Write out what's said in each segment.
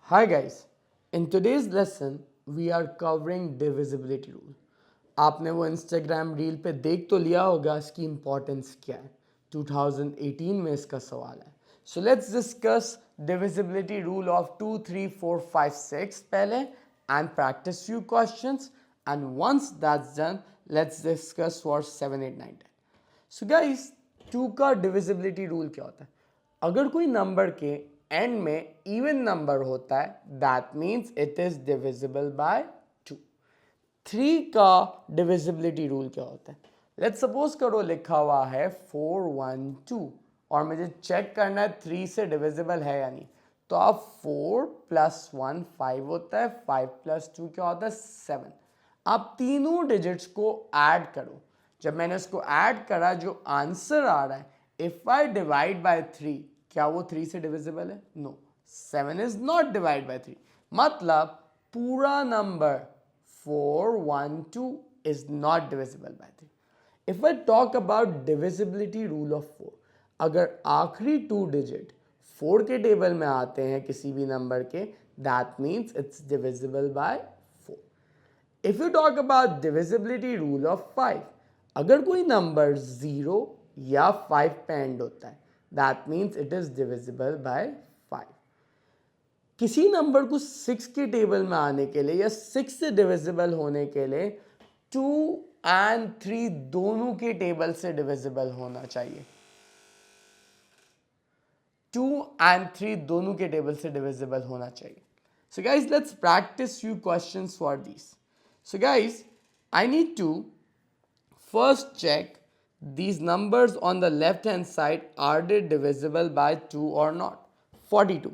Hi guys, in today's lesson we are covering divisibility rule. आपने वो Instagram reel पे देख तो लिया होगा इसकी इम्पोर्टेंस क्या है 2018 में इसका सवाल है. So let's discuss divisibility rule of 2, 3, 4, 5, 6 पहले and practice few questions, and once that's done let's discuss for 7, 8, 9, 10. So guys, 2 का divisibility rule क्या होता है? अगर कोई नंबर के एंड में इवन नंबर होता है that means it is divisible bye 2. 3 का डिविजिबिलिटी रूल क्या होता है? लेट्स सपोज करो लिखा हुआ है 412 और मुझे चेक करना है 3 से डिविजिबल है या नहीं. तो आप 4 प्लस 1 5 होता है, 5 प्लस 2 क्या होता है 7. आप तीनों डिजिट्स को ऐड करो. जब मैंने उसको ऐड करा जो आंसर आ रहा है इफ आई डिवाइड बाय 3, क्या वो 3 से डिविजिबल है? No, 7 is not divide by 3. मतलब पूरा number 412 is not divisible by 3. If I talk about divisibility rule of 4, अगर आखिरी 2 डिजिट 4 के टेबल में आते हैं किसी भी नंबर के, that means it's divisible by 4. If you talk about divisibility rule of 5, अगर कोई नंबर 0 या 5 पे एंड होता है that means it is divisible by 5. किसी नंबर को 6 के टेबल में आने के लिए या 6 से डिविजिबल होने के लिए 2 एंड 3 दोनों के टेबल से डिविजिबल होना चाहिए. 2 एंड 3 दोनों के टेबल से डिविजिबल होना चाहिए. So guys, let's practice few questions for these. So guys, I need to first check these numbers on the left hand side, are they divisible by 2 or not? 42,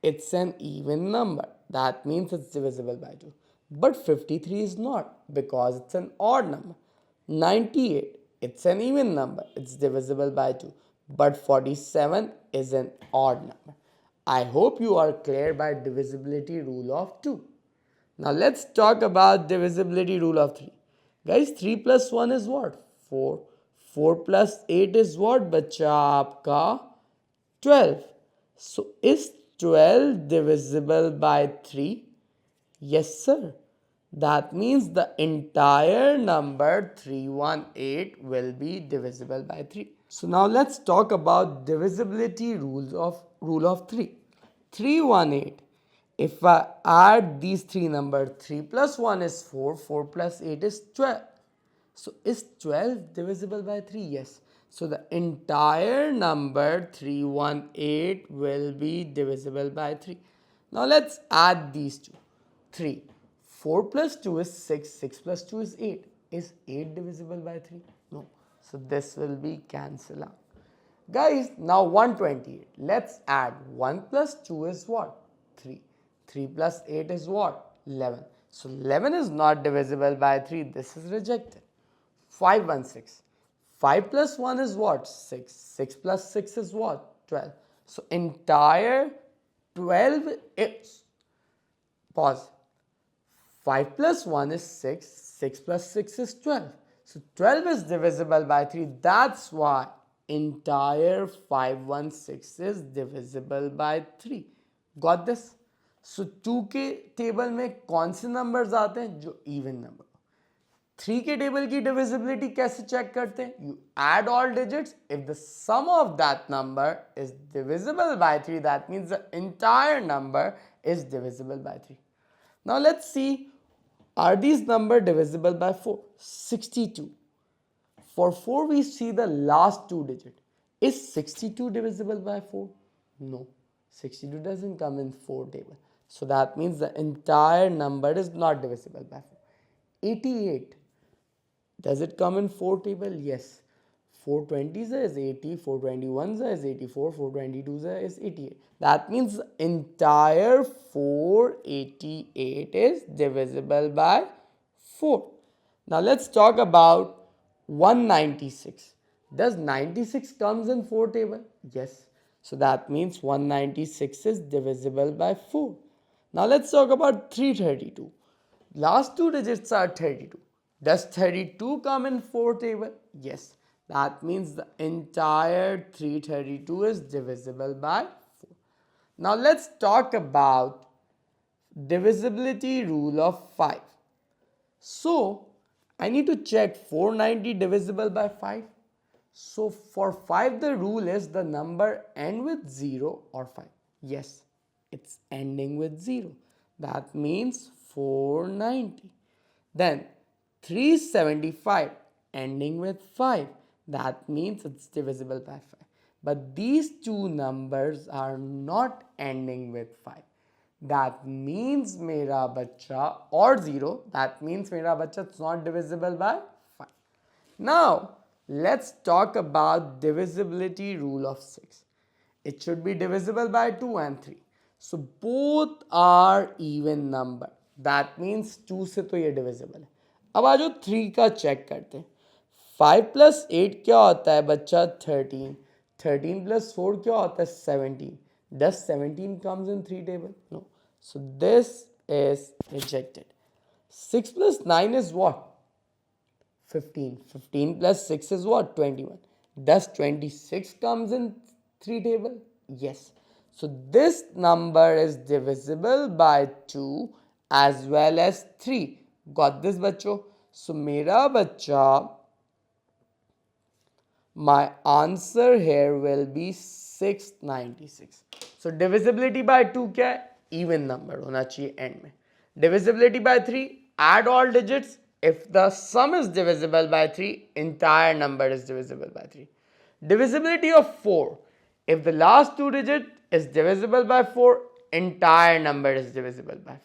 it's an even number, that means it's divisible by 2. But 53 is not because it's an odd number. 98, it's an even number, it's divisible by 2. But 47 is an odd number. I hope you are clear by divisibility rule of 2. Now let's talk about divisibility rule of 3. Guys, 3 plus 1 is what? 4. 4 plus 8 is what बच्चा आपका 12. So is 12 divisible by 3? Yes sir. That means the entire number 318 will be divisible by 3. So now let's talk about divisibility rule of 3. 318. If I add these three numbers, 3 plus 1 is 4, 4 plus 8 is 12. So is 12 divisible by 3? Yes. So the entire number 318 will be divisible by 3. Now let's add these two. 3. 4 plus 2 is 6, 6 plus 2 is 8. Is 8 divisible by 3? No. So this will be cancelled out. Guys, now 128. Let's add 1 plus 2 is what? 3. 3 plus 8 is what? 11. So 11 is not divisible by 3. This is rejected. 516. 5 plus 1 is what? 6. 6 plus 6 is what? 12. So entire 12 is, pause. 5 plus 1 is 6. 6 plus 6 is 12. So 12 is divisible by 3. That's why entire 516 is divisible by 3. Got this? So 2 के table में कौन से numbers आते हैं? जो even number. 3 के table की divisibility कैसे चेक करते हैं? You add all digits. If the sum of that number is divisible by 3, that means the entire number is divisible by 3. Now let's see, are these numbers divisible by 4? 62. For 4 we see the last 2 digits. Is 62 divisible by 4? No. 62 doesn't come in 4 table. So that means the entire number is not divisible by 4. 88. Does it come in 4 table? Yes. 420 is 80, 421 is 84, 422 is 88. That means the entire 488 is divisible by 4. Now let's talk about 196. Does 96 comes in 4 table? Yes. So that means 196 is divisible by 4. Now let's talk about 332. Last 2 digits are 32. Does 32 come in 4 table? Yes. That means the entire 332 is divisible by 4. Now let's talk about divisibility rule of 5. So I need to check 490 divisible by 5. So for 5 the rule is the number end with 0 or 5. Yes, it's ending with 0. That means 490. Then 375 ending with 5. That means it's divisible by 5. But these two numbers are not ending with 5. That means मेरा बच्चा or 0. That means मेरा बच्चा it's not divisible by 5. Now let's talk about divisibility rule of 6. It should be divisible by 2 and 3. So both are even number. That means 2 से तो ये divisible है. अब आ जाओ 3 का चेक करते हैं. 5 plus 8 क्या होता है बच्चा 13. 13 plus 4 क्या होता है 17. Does 17 comes in 3 table? No. So this is rejected. 6 plus 9 is what? 15. 15 plus 6 is what? 21. Does 26 comes in 3 table? Yes. So this number is divisible by 2 as well as 3. Got this बच्चों? So मेरा बच्चा, my answer here will be 696. So divisibility by 2 क्या है? Even number होना चाहिए end में. Divisibility by 3, add all digits. If the sum is divisible by 3, entire number is divisible by 3. Divisibility of 4, if the last two digit is divisible by 4, entire number is divisible by 4.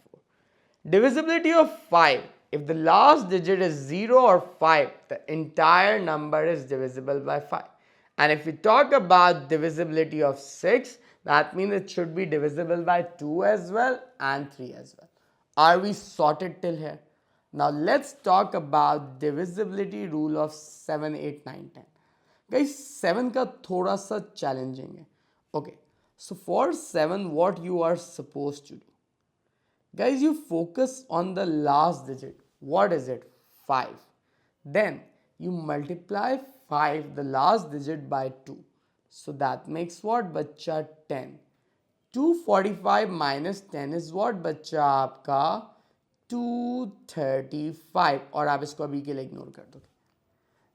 Divisibility of 5, if the last digit is 0 or 5, the entire number is divisible by 5. And if we talk about divisibility of 6, that means it should be divisible by 2 as well and 3 as well. Are we sorted till here? Now let's talk about divisibility rule of 7, 8, 9, 10. Guys, 7 का थोड़ा सा challenging है. Okay, so for 7 what you are supposed to do? Guys, you focus on the last digit. What is it? 5. Then you multiply 5, the last digit, by 2. So that makes what बच्चा 10. 245 minus 10 is what बच्चा आपका 235. और आप इसको अभी के लिए ignore कर दोगे.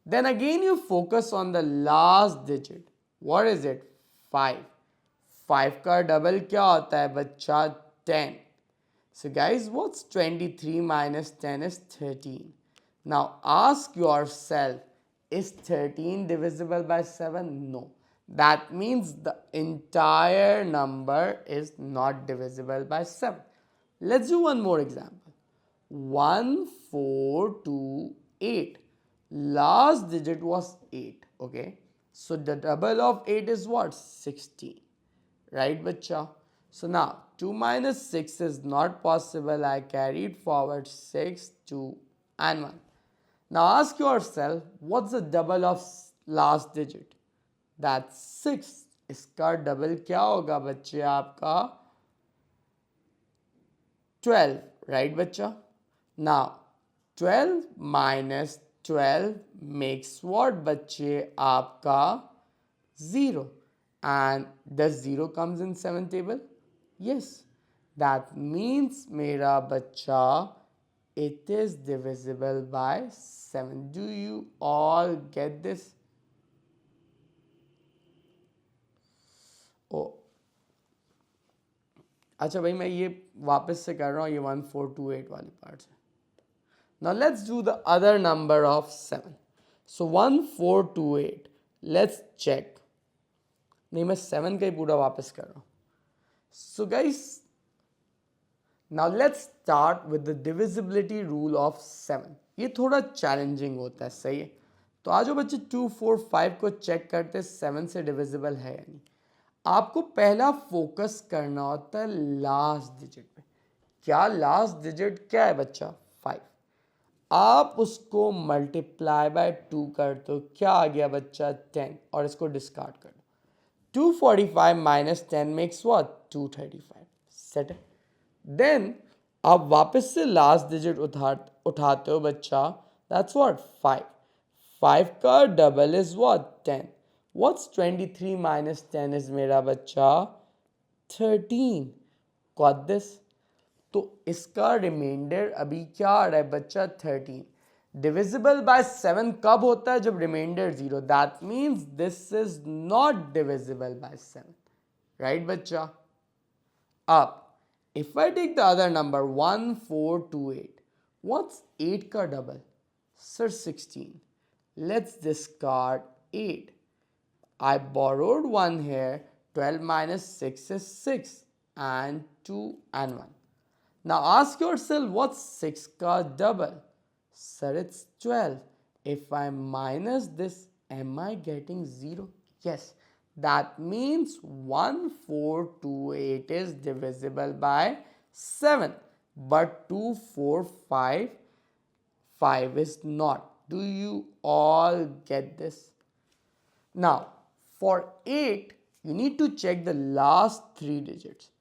Then again you focus on the last digit. What is it? 5. 5 का डबल क्या होता है बच्चा 10. So guys, what's 23 minus 10 is 13. Now ask yourself, is 13 divisible by 7? No. That means the entire number is not divisible by 7. Let's do one more example. 1, 4, 2, 8. Last digit was 8. Okay. So the double of 8 is what? 16. Right, bacha? So now 2 minus 6 is not possible. I carried forward 6, 2 and 1. Now ask yourself, what's the double of last digit? That's 6. इसका double क्या होगा बच्चे आपका 12. Right बच्चा? Now 12 minus 12 makes what बच्चे आपका 0. And does 0 comes in 7 table? Yes. That means मेरा बच्चा it is divisible by 7. Do you all get this? Oh. अच्छा भाई मैं ये वापस से कर रहा हूँ ये 1428 वाली पार्ट से. Now let's do the other number of 7. So 1428. Let's check. नहीं मैं 7 का ही पूरा वापस कर रहा हूँ. So guys, now let's start with the divisibility rule of 7. ये थोड़ा challenging होता है, सही है. तो आज बच्चे 2, 4, 5 को चेक करते 7 से डिविजिबल है या नहीं. आपको पहला फोकस करना होता है लास्ट डिजिट पे. क्या लास्ट डिजिट क्या है बच्चा 5. आप उसको मल्टीप्लाई बाय 2 कर दो. क्या आ गया बच्चा 10 और इसको डिस्कार्ड कर दो. 245 minus 10 makes what? 235. सेट है. देन आप वापस से लास्ट डिजिट उठाते हो बच्चा. That's what 5. 5 का double is what 10. What's 23 minus 10 is मेरा बच्चा 13. Got this. तो इसका रिमाइंडर अभी क्या आ रहा है बच्चा 13. डिविजिबल बाय 7 कब होता है? जब remainder 0. That means this is not divisible by 7. Right बच्चा? अब if I take the other number 1428, what's 8 का double? Sir, 16. Let's discard 8. I borrowed 1 here. 12 minus 6 is 6 and 2 and 1. Now ask yourself, what's 6 ka double? Sir, it's 12. If I minus this, am I getting 0? Yes. That means 1428 is divisible by 7. But 2455 is not. Do you all get this? Now, for 8, you need to check the last 3 digits.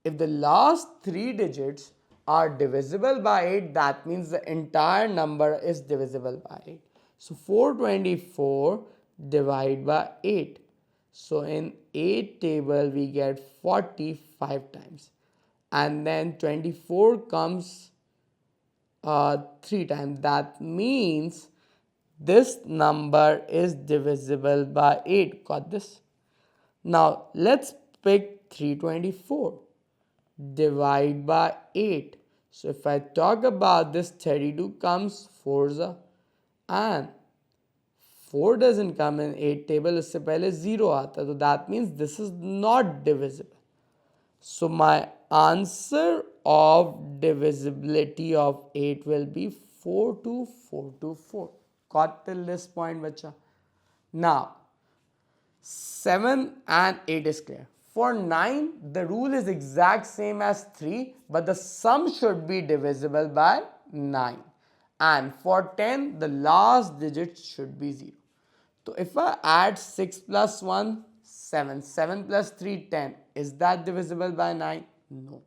If the last 3 digits are divisible by 8, that means the entire number is divisible by 8. So, 424 divided by 8. So, in 8 table, we get 45 times. And then 24 comes 3 times. That means this number is divisible by 8. Got this? Now let's pick 324. Divide by 8. So if I talk about this, 32 comes 4 and 4 doesn't come in 8 table. इससे पहले 0 आता. So that means this is not divisible. So my answer of divisibility of 8 will be 42424. Got till this point, bacha? Now 7 and 8 is clear. For 9, the rule is exact same as 3, but the sum should be divisible by 9. And for 10, the last digit should be 0. So if I add 6 plus 1, 7. 7 plus 3, 10. Is that divisible by 9? No.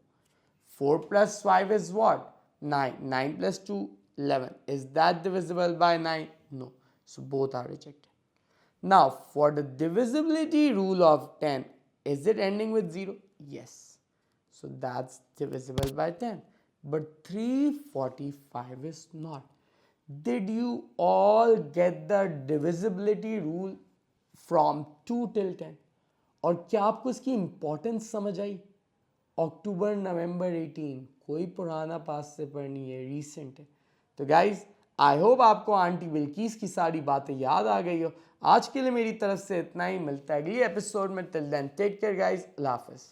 4 plus 5 is what? 9. 9 plus 2, 11. Is that divisible by 9? No. So both are rejected. Now for the divisibility rule of 10, is it ending with 0? Yes. So that's divisible by 10. But 345 is not. Did you all get the divisibility rule from 2 till 10? और क्या आपको इसकी importance समझ आई? अक्टूबर नवंबर 18 कोई पुराना पास से पढ़नी है, रीसेंट है. तो गाइज आई होप आपको आंटी बिल्किस की सारी बातें याद आ गई हो. आज के लिए मेरी तरफ से इतना ही. मिलता है अगली एपिसोड में. Till then take care guys. अल्लाह हाफिज़.